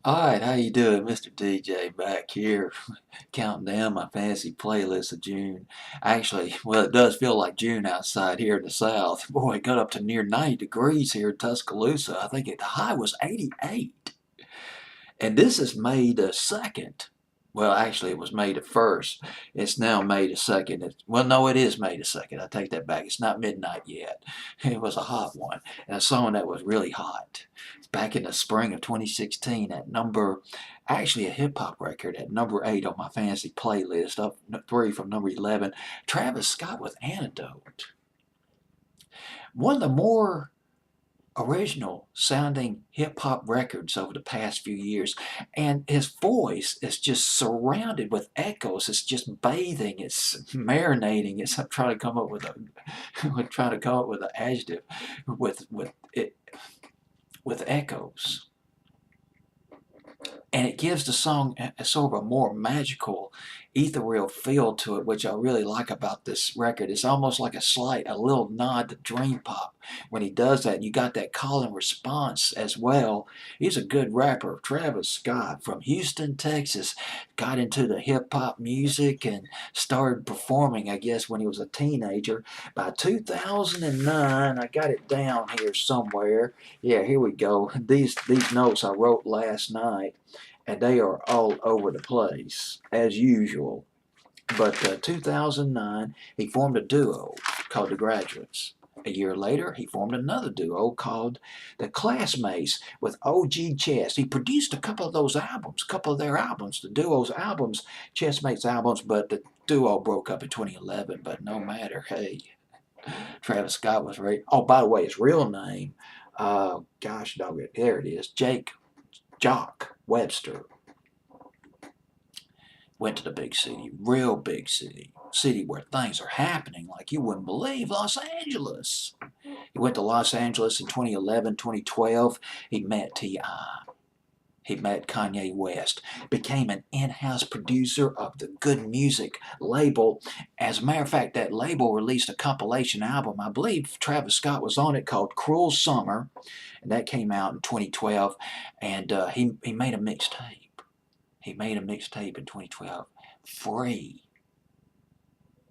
Alright, how you doing? Mr. DJ back here, counting down my fancy playlist of June. Actually, well, it does feel like June outside here in the South. Boy, it got up to near 90 degrees here in Tuscaloosa. I think the high was 88. And this is May the 2nd. Well, actually, it was May the 1st. It's now May the 2nd. Well, no, it is May the 2nd. I take that back. It's not midnight yet. It was a hot one. And a song that was really hot. Back in the spring of 2016 at actually a hip-hop record at number 8 on my fancy playlist, up 3 from number 11, Travis Scott with Antidote. One of the more original sounding hip hop records over the past few years, and his voice is just surrounded with echoes. It's just bathing, it's marinating. I'm trying to come up with a I'm trying to come up with an adjective with echoes. And it gives the song a sort of a more magical, ethereal feel to it, which I really like about this record. It's almost like a little nod to dream pop when he does that. You got that call and response as well. He's a good rapper. Travis Scott from Houston, Texas, got into the hip hop music and started performing, I guess, when he was a teenager. By 2009, I got it down here somewhere. Yeah, here we go. These notes I wrote last night, and they are all over the place as usual. But 2009, he formed a duo called the Graduates. A year later, he formed another duo called the Classmates with OG Chess. He produced a couple of those albums, a couple of their albums, the duo's albums, Chessmates albums, but the duo broke up in 2011. But no matter, hey, Travis Scott was right. Oh, by the way, his real name, gosh dog it, there it is, Jake Jock Webster. Went to the big city, real big city where things are happening like you wouldn't believe, Los Angeles. He went to Los Angeles in 2011, 2012. He met T.I. He met Kanye West, became an in-house producer of the Good Music label. As a matter of fact, that label released a compilation album. I believe Travis Scott was on it called Cruel Summer, and that came out in 2012. And he made a mixtape. He made a mixtape in 2012. Free.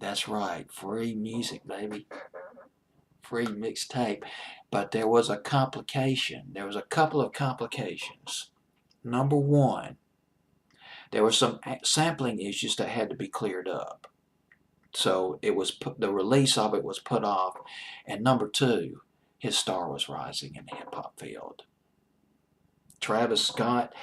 That's right. Free music, baby. Free mixtape. But there was a complication. There was a couple of complications. Number one, there were some sampling issues that had to be cleared up. So the release of it was put off. And number two, his star was rising in the hip hop field. Travis Scott,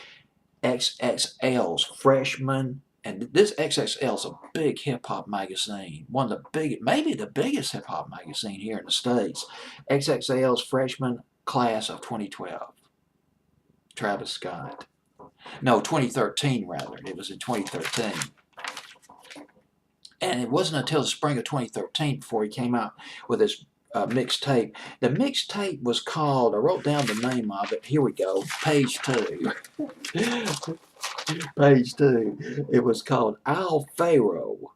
XXL's freshman, and this XXL's a big hip hop magazine, one of the big, maybe the biggest hip hop magazine here in the States. XXL's freshman class of 2012. Travis Scott. No, 2013 rather. It was in 2013. And it wasn't until the spring of 2013 before he came out with his mixtape. The mixtape was called, I wrote down the name of it. Here we go, page 2. Page 2. It was called Al Pharaoh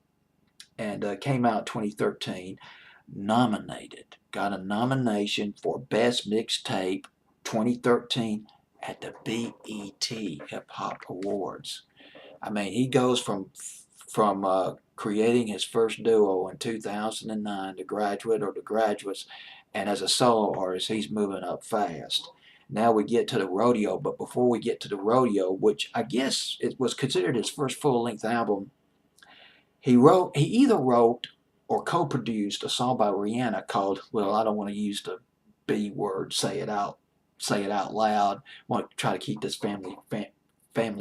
and came out 2013. Nominated. Got a nomination for Best Mixtape 2013 at the BET Hip Hop Awards. I mean, he goes from creating his first duo in 2009, The Graduate or The Graduates, and as a solo artist, he's moving up fast. Now we get to the Rodeo, but before we get to the Rodeo, which I guess it was considered his first full-length album, he either wrote or co-produced a song by Rihanna called, well, I don't want to use the B word, say it out loud. I want to try to keep this family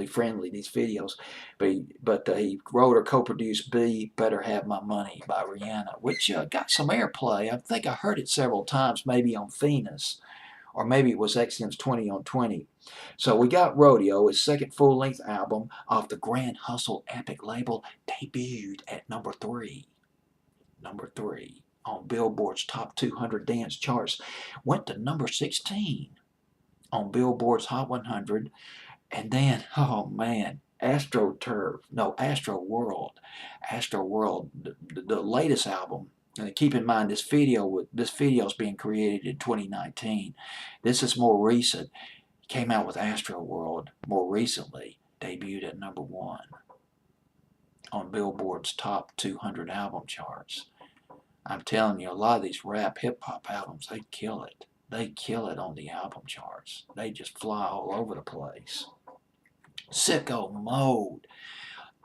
friendly, these videos. But he wrote or co-produced B Better Have My Money by Rihanna, which got some airplay. I think I heard it several times, maybe on Phoenix, or maybe it was XM's 20 on 20. So we got Rodeo, his second full-length album off the Grand Hustle Epic label, debuted at number 3. Number 3 on Billboard's Top 200 Dance Charts. Went to number 16 on Billboard's Hot 100. And then, oh man, Astro World, the latest album. And keep in mind, this video is being created in 2019. This is more recent. came out with Astro World more recently, debuted at #1 on Billboard's top 200 album charts. I'm telling you, a lot of these rap hip-hop albums, they kill it. They kill it on the album charts. They just fly all over the place. Sicko Mode,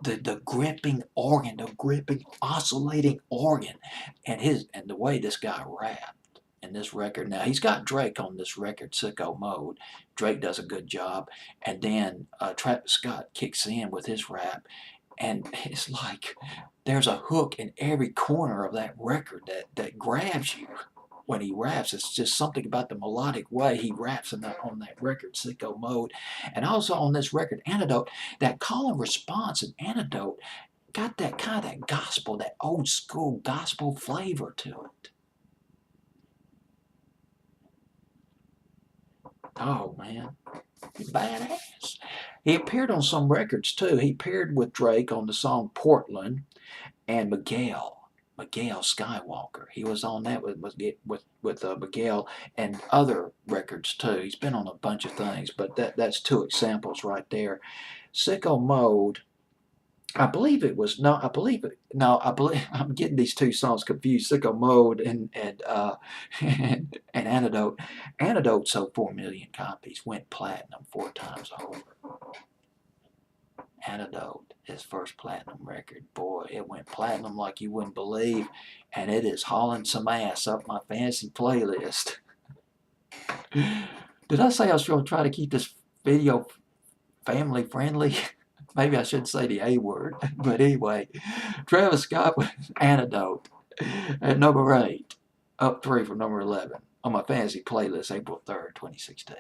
the gripping organ, the gripping oscillating organ, and the way this guy rapped in this record. Now he's got Drake on this record, Sicko Mode. Drake does a good job, and then Travis Scott kicks in with his rap, and it's like there's a hook in every corner of that record that grabs you when he raps. It's just something about the melodic way he raps on that record, Sicko Mode. And also on this record, Antidote, that call and response and Antidote got that kind of that gospel, that old school gospel flavor to it. Oh, man. Badass. He appeared on some records, too. He appeared with Drake on the song Portland, and Miguel Skywalker. He was on that with Miguel and other records too. He's been on a bunch of things, but that's two examples right there. Sicko Mode. I believe it was no. I believe it. No, I believe I'm getting these two songs confused. Sicko Mode and Antidote. Antidote sold 4 million copies, went platinum 4 times over. Antidote, his first platinum record. Boy, it went platinum like you wouldn't believe, and it is hauling some ass up my fancy playlist. Did I say I was going to try to keep this video family friendly? Maybe I shouldn't say the A word, but anyway, Travis Scott with Antidote at #8, up 3 from #11 on my fancy playlist, April 3rd, 2016.